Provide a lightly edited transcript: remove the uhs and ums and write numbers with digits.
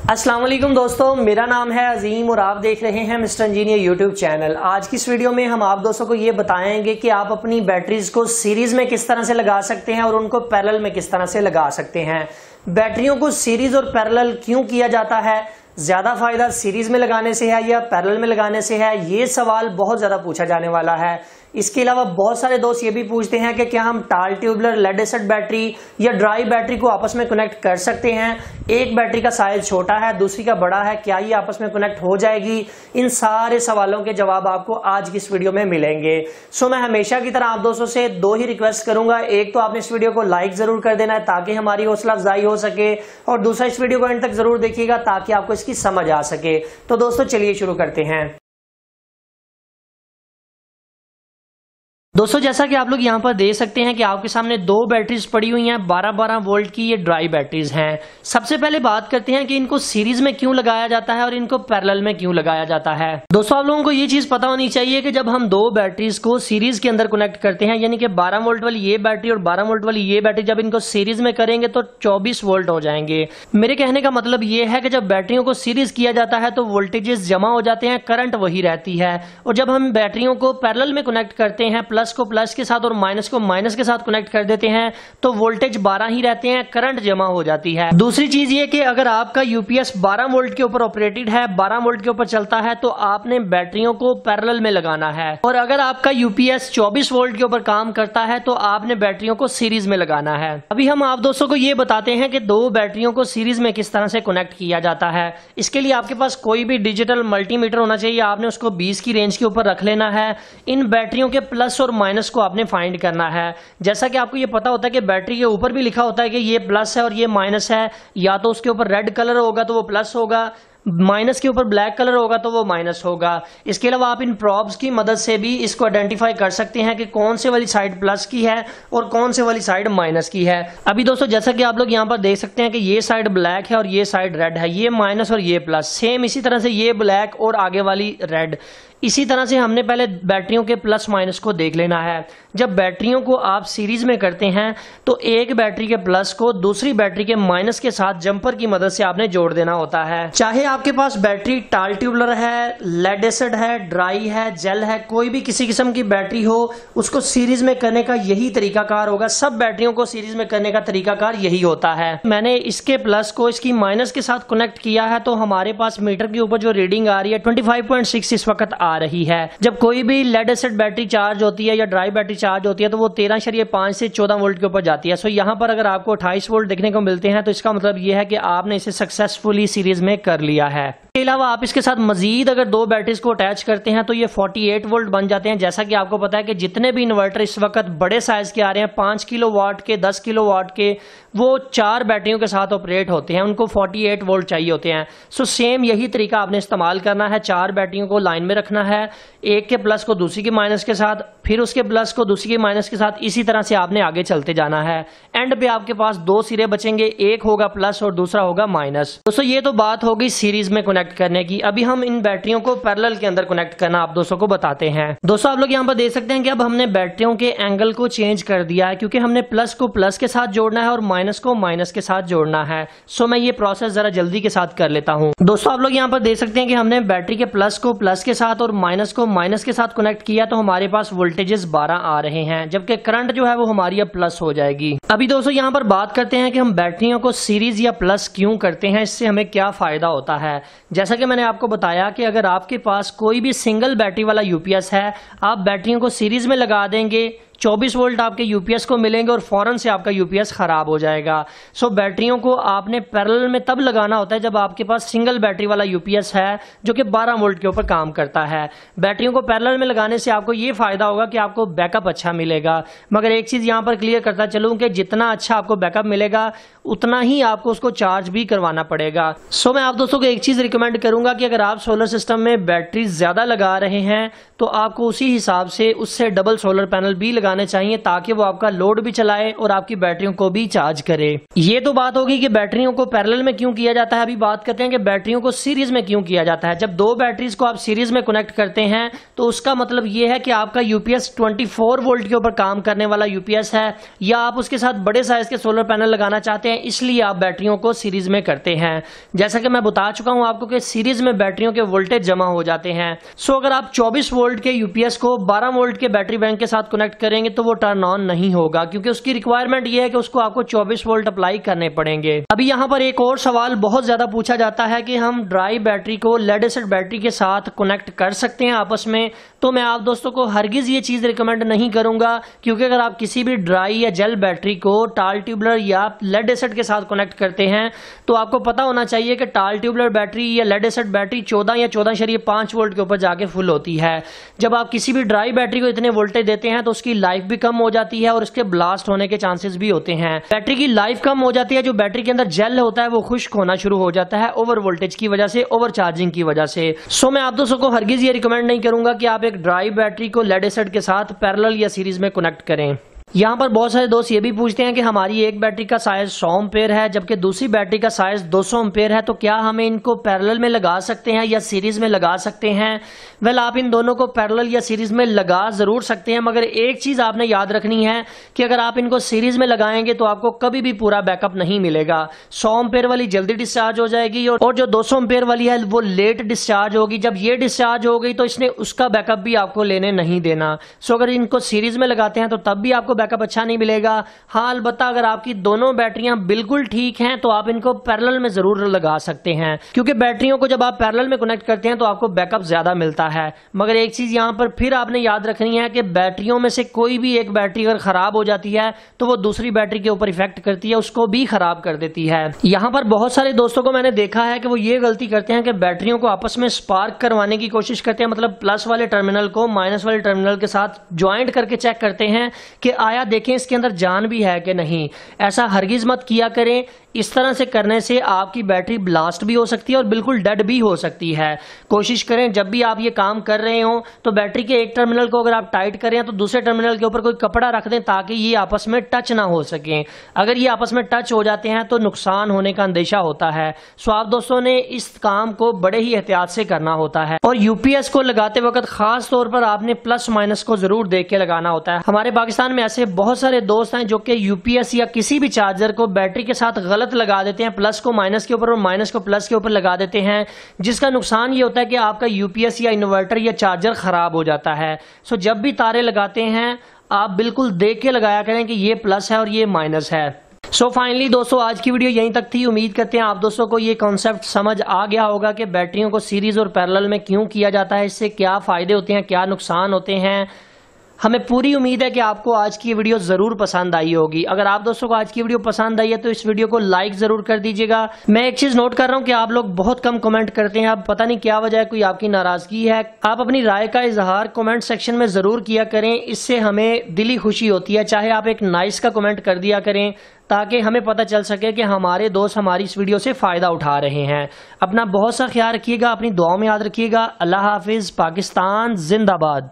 अस्सलाम वालेकुम दोस्तों, मेरा नाम है अजीम और आप देख रहे हैं मिस्टर इंजीनियर यूट्यूब चैनल। आज की इस वीडियो में हम आप दोस्तों को ये बताएंगे कि आप अपनी बैटरीज को सीरीज में किस तरह से लगा सकते हैं और उनको पैरेलल में किस तरह से लगा सकते हैं। बैटरियों को सीरीज और पैरेलल क्यों किया जाता है, ज्यादा फायदा सीरीज में लगाने से है या पैरेलल में लगाने से है, ये सवाल बहुत ज्यादा पूछा जाने वाला है। इसके अलावा बहुत सारे दोस्त ये भी पूछते हैं कि क्या हम टाल ट्यूबलर लेड एसिड बैटरी या ड्राई बैटरी को आपस में कनेक्ट कर सकते हैं। एक बैटरी का साइज छोटा है, दूसरी का बड़ा है, क्या ये आपस में कनेक्ट हो जाएगी। इन सारे सवालों के जवाब आपको आज की इस वीडियो में मिलेंगे। सो मैं हमेशा की तरह आप दोस्तों से दो ही रिक्वेस्ट करूंगा। एक तो आपने इस वीडियो को लाइक जरूर कर देना है ताकि हमारी हौसला अफजाई हो सके, और दूसरा इस वीडियो को एंड तक जरूर देखिएगा ताकि आपको इसकी समझ आ सके। तो दोस्तों चलिए शुरू करते हैं। दोस्तों जैसा कि आप लोग यहाँ पर देख सकते हैं कि आपके सामने दो बैटरीज पड़ी हुई हैं, 12-12 वोल्ट की ये ड्राई बैटरीज हैं। सबसे पहले बात करते हैं कि इनको सीरीज में क्यों लगाया जाता है और इनको पैरेलल में क्यों लगाया जाता है। दोस्तों आप लोगों को ये चीज पता होनी चाहिए कि जब हम दो बैटरीज को सीरीज के अंदर कनेक्ट करते हैं, यानी कि 12 वोल्ट वाली ये बैटरी और 12 वोल्ट वाली ये बैटरी, जब इनको सीरीज में करेंगे तो 24 वोल्ट हो जाएंगे। मेरे कहने का मतलब ये है कि जब बैटरियों को सीरीज किया जाता है तो वोल्टेजेस जमा हो जाते हैं, करंट वही रहती है। और जब हम बैटरियों को पैरेलल में कनेक्ट करते हैं, प्लस को प्लस के साथ और माइनस को माइनस के साथ कनेक्ट कर देते हैं, तो वोल्टेज 12 ही रहते हैं, करंट जमा हो जाती है। दूसरी चीज ये कि अगर आपका यूपीएस 12 वोल्ट के ऊपर ऑपरेटेड है, 12 वोल्ट के ऊपर चलता है, तो आपने बैटरियों को पैरेलल में लगाना है। और अगर आपका यूपीएस 24 वोल्ट के ऊपर काम करता है तो आपने बैटरियों को सीरीज में लगाना है। अभी हम आप दोस्तों को ये बताते हैं कि दो बैटरियों को सीरीज में किस तरह से कनेक्ट किया जाता है। इसके लिए आपके पास कोई भी डिजिटल मल्टीमीटर होना चाहिए। आपने उसको 20 की रेंज के ऊपर रख लेना है। इन बैटरियों के प्लस और माइनस को आपने फाइंड करना है। जैसा कि आपको ये पता होता है कि बैटरी के ऊपर भी लिखा होता है कि ये प्लस है और ये माइनस है, या तो उसके ऊपर रेड कलर होगा तो वो प्लस होगा, माइनस के ऊपर ब्लैक कलर होगा तो वो माइनस होगा। इसके अलावा आप इन प्रॉब्स की मदद से भी इसको आइडेंटिफाई कर सकते हैं कि कौन से वाली साइड प्लस की है और कौन से वाली साइड माइनस की है। अभी दोस्तों जैसा कि आप लोग यहाँ पर देख सकते हैं कि ये साइड ब्लैक है और ये साइड रेड है, ये माइनस और ये प्लस। सेम इसी तरह से ये ब्लैक और आगे वाली रेड। इसी तरह से हमने पहले बैटरियों के प्लस माइनस को देख लेना है। जब बैटरियों को आप सीरीज में करते हैं तो एक बैटरी के प्लस को दूसरी बैटरी के माइनस के साथ जंपर की मदद से आपने जोड़ देना होता है। चाहे आपके पास बैटरी टाल ट्यूबलर है, लेड एसिड है, ड्राई है, जेल है, कोई भी किसी किस्म की बैटरी हो, उसको सीरीज में करने का यही तरीकाकार होगा। सब बैटरियों को सीरीज में करने का तरीकाकार यही होता है। मैंने इसके प्लस को इसकी माइनस के साथ कनेक्ट किया है तो हमारे पास मीटर के ऊपर जो रीडिंग आ रही है 25.6 इस वक्त आ रही है। जब कोई भी लेड एसिड बैटरी चार्ज होती है या ड्राई बैटरी चार्ज होती है तो वो 13.5 से 14 वोल्ट के ऊपर जाती है। सो यहाँ पर अगर आपको 28 वोल्ट देखने को मिलते हैं तो इसका मतलब ये है कि आपने इसे सक्सेसफुली सीरीज में कर लिया है। इसके अलावा आप इसके साथ मजीद अगर दो बैटरीज को अटैच करते हैं तो ये 48 वोल्ट बन जाते हैं। जैसा कि आपको पता है कि जितने भी इन्वर्टर इस वक्त बड़े साइज के आ रहे हैं, 5 किलोवाट के, 10 किलोवाट के, वो 4 बैटरियों के साथ ऑपरेट होते हैं, उनको 48 वोल्ट चाहिए होते हैं। सो सेम यही तरीका आपने इस्तेमाल करना है। 4 बैटरियों को लाइन में रखना है, एक के प्लस को दूसरी के माइनस के साथ, फिर उसके प्लस को दूसरी के माइनस के साथ। इसी तरह से आपने आगे चलते जाना है। एंड पे आपके पास दो सिरे बचेंगे, एक होगा प्लस और दूसरा होगा माइनस। दोस्तों ये तो बात हो गई सीरीज में कनेक्ट करने की। अभी हम इन बैटरियों को पैरेलल के अंदर कनेक्ट करना आप दोस्तों को बताते हैं। दोस्तों आप लोग यहाँ पर देख सकते हैं कि अब हमने बैटरियों के एंगल को चेंज कर दिया है, क्योंकि हमने प्लस को प्लस के साथ जोड़ना है और माइनस को माइनस के साथ जोड़ना है। सो मैं ये प्रोसेस जरा जल्दी के साथ कर लेता हूँ। दोस्तों आप लोग यहाँ पर देख सकते हैं कि हमने बैटरी के प्लस को प्लस के साथ और माइनस को माइनस के साथ कनेक्ट किया तो हमारे पास वोल्टेजेस 12 आ रहे हैं, जबकि करंट जो है वो हमारी अब प्लस हो जाएगी। अभी दोस्तों यहाँ पर बात करते हैं कि हम बैटरियों को सीरीज या प्लस क्यों करते हैं, इससे हमें क्या फायदा होता है। जैसा कि मैंने आपको बताया कि अगर आपके पास कोई भी सिंगल बैटरी वाला यूपीएस है, आप बैटरियों को सीरीज में लगा देंगे, 24 वोल्ट आपके यूपीएस को मिलेंगे और फौरन से आपका यूपीएस खराब हो जाएगा। सो बैटरियों को आपने पैरेलल में तब लगाना होता है जब आपके पास सिंगल बैटरी वाला यूपीएस है जो कि 12 वोल्ट के ऊपर काम करता है। बैटरियों को पैरेलल में लगाने से आपको ये फायदा होगा कि आपको बैकअप अच्छा मिलेगा। मगर एक चीज यहाँ पर क्लियर करता चलूं कि जितना अच्छा आपको बैकअप मिलेगा उतना ही आपको उसको चार्ज भी करवाना पड़ेगा। सो मैं आप दोस्तों को एक चीज रिकमेंड करूंगा कि अगर आप सोलर सिस्टम में बैटरी ज्यादा लगा रहे हैं तो आपको उसी हिसाब से उससे डबल सोलर पैनल भी लगाने चाहिए ताकि वो आपका लोड भी चलाए और आपकी बैटरियों को भी चार्ज करे। ये तो बात होगी कि बैटरियों को पैरेलल में क्यों किया जाता है। अभी बात करते हैं कि बैटरियों को सीरीज में क्यों किया जाता है। जब दो बैटरीज को आप सीरीज में कनेक्ट करते हैं तो उसका मतलब ये है कि आपका यूपीएस 24 वोल्ट के ऊपर काम करने वाला यूपीएस है, या आप उसके साथ बड़े साइज के सोलर पैनल लगाना चाहते हैं, इसलिए आप बैटरियों को सीरीज में करते हैं। जैसा कि मैं बता चुका हूं आपको कि सीरीज में बैटरियों के वोल्टेज जमा हो जाते हैं। सो अगर आप 24 वोल्ट के यूपीएस को 12 वोल्ट के बैटरी बैंक के साथ कनेक्ट करेंगे तो वो टर्न ऑन नहीं होगा, क्योंकि उसकी रिक्वायरमेंट ये है कि उसको आपको 24 वोल्ट अप्लाई करने पड़ेंगे। अभी यहाँ पर एक और सवाल बहुत ज्यादा पूछा जाता है कि हम ड्राई बैटरी को लेड एसिड बैटरी के साथ कनेक्ट कर सकते हैं आपस में। तो मैं आप दोस्तों को हरगिज ये चीज रिकमेंड नहीं करूंगा, क्योंकि अगर आप किसी भी ड्राई या जेल बैटरी को टाल ट्यूबलर या लेड एसिड के साथ कनेक्ट करते हैं तो आपको पता होना चाहिए कि टाल ट्यूबलर बैटरी या लेड एसिड बैटरी 14 या 14.5 वोल्ट के ऊपर जाके फुल होती है। जब आप किसी भी ड्राई बैटरी को इतने वोल्टेज देते हैं तो उसकी लाइफ भी कम हो जाती है और उसके ब्लास्ट होने के चांसेस भी होते हैं। बैटरी की लाइफ कम हो जाती है, जो बैटरी के अंदर जेल होता है वो खुश्क होना शुरू हो जाता है ओवर वोल्टेज की वजह से, ओवर चार्जिंग की वजह से। सो मैं आप दोस्तों को हरगिज ये रिकमेंड नहीं करूंगा कि आप एक ड्राई बैटरी को लेड एसिड के साथ पैरेलल या सीरीज में कनेक्ट करें। यहाँ पर बहुत सारे दोस्त ये भी पूछते हैं कि हमारी एक बैटरी का साइज 100 एम्पेयर है जबकि दूसरी बैटरी का साइज 200 एम्पेयर है, तो क्या हमें इनको पैरेलल में लगा सकते हैं या सीरीज में लगा सकते हैं। वेल, आप इन दोनों को पैरेलल या सीरीज में लगा जरूर सकते हैं, मगर एक चीज आपने याद रखनी है कि अगर आप इनको सीरीज में लगाएंगे तो आपको कभी भी पूरा बैकअप नहीं मिलेगा। 100 एम्पेयर वाली जल्दी डिस्चार्ज हो जाएगी और जो 200 एम्पेयर वाली है वो लेट डिस्चार्ज होगी। जब ये डिस्चार्ज हो गई तो इसने उसका बैकअप भी आपको लेने नहीं देना। सो अगर इनको सीरीज में लगाते हैं तो तब भी आपको बैकअप अच्छा नहीं मिलेगा। हाँ, अलबत्ता अगर आपकी दोनों बैटरियां बिल्कुल ठीक हैं तो आप इनको पैरेलल में जरूर लगा सकते हैं, क्योंकि बैटरियों को जब आप पैरेलल में कनेक्ट करते हैं तो आपको बैकअप ज्यादा मिलता है। मगर एक चीज यहां पर फिर आपने याद रखनी है कि बैटरियों में से कोई भी एक बैटरी अगर खराब हो जाती है तो वो दूसरी बैटरी के ऊपर इफेक्ट करती है, उसको भी खराब कर देती है। यहां पर बहुत सारे दोस्तों को मैंने देखा है कि वो ये गलती करते हैं कि बैटरियों को आपस में स्पार्क करवाने की कोशिश करते हैं, मतलब प्लस वाले टर्मिनल को माइनस वाले टर्मिनल के साथ ज्वाइंट करके चेक करते हैं कि आया देखें इसके अंदर जान भी है कि नहीं। ऐसा हरगिज मत किया करें। इस तरह से करने से आपकी बैटरी ब्लास्ट भी हो सकती है और बिल्कुल डेड भी हो सकती है। कोशिश करें जब भी आप ये काम कर रहे हो तो बैटरी के एक टर्मिनल को अगर आप टाइट करें तो दूसरे टर्मिनल के ऊपर कोई कपड़ा रख दें ताकि ये आपस में टच ना हो सके। अगर ये आपस में टच हो जाते हैं तो नुकसान होने का अंदेशा होता है। सो आप दोस्तों ने इस काम को बड़े ही एहतियात से करना होता है और यूपीएस को लगाते वक्त खास तौर पर आपने प्लस माइनस को जरूर देख के लगाना होता है। हमारे पाकिस्तान में ऐसे बहुत सारे दोस्त हैं जो कि यूपीएस या किसी भी चार्जर को बैटरी के साथ गलत लगा देते हैं, प्लस को माइनस के ऊपर और माइनस को प्लस के ऊपर लगा देते हैं, जिसका नुकसान ये होता है कि आपका यूपीएस या इन्वर्टर या चार्जर खराब हो जाता है। सो जब भी तारे लगाते हैं आप बिल्कुल देख के लगाया करें कि ये प्लस है और ये माइनस है। सो फाइनली दोस्तों आज की वीडियो यहीं तक थी। उम्मीद करते हैं आप दोस्तों को ये कॉन्सेप्ट समझ आ गया होगा कि बैटरियों को सीरीज और पैरेलल में क्यों किया जाता है, इससे क्या फायदे होते हैं, क्या नुकसान होते हैं। हमें पूरी उम्मीद है कि आपको आज की वीडियो जरूर पसंद आई होगी। अगर आप दोस्तों को आज की वीडियो पसंद आई है तो इस वीडियो को लाइक जरूर कर दीजिएगा। मैं एक चीज नोट कर रहा हूं कि आप लोग बहुत कम कमेंट करते हैं, अब पता नहीं क्या वजह है, कोई आपकी नाराजगी है। आप अपनी राय का इजहार कमेंट सेक्शन में जरूर किया करें, इससे हमें दिली खुशी होती है। चाहे आप एक नाइस का कमेंट कर दिया करें ताकि हमें पता चल सके कि हमारे दोस्त हमारी इस वीडियो से फायदा उठा रहे हैं। अपना बहुत सा ख्याल रखिएगा, अपनी दुआओं में याद रखिएगा। अल्लाह हाफिज। पाकिस्तान जिंदाबाद।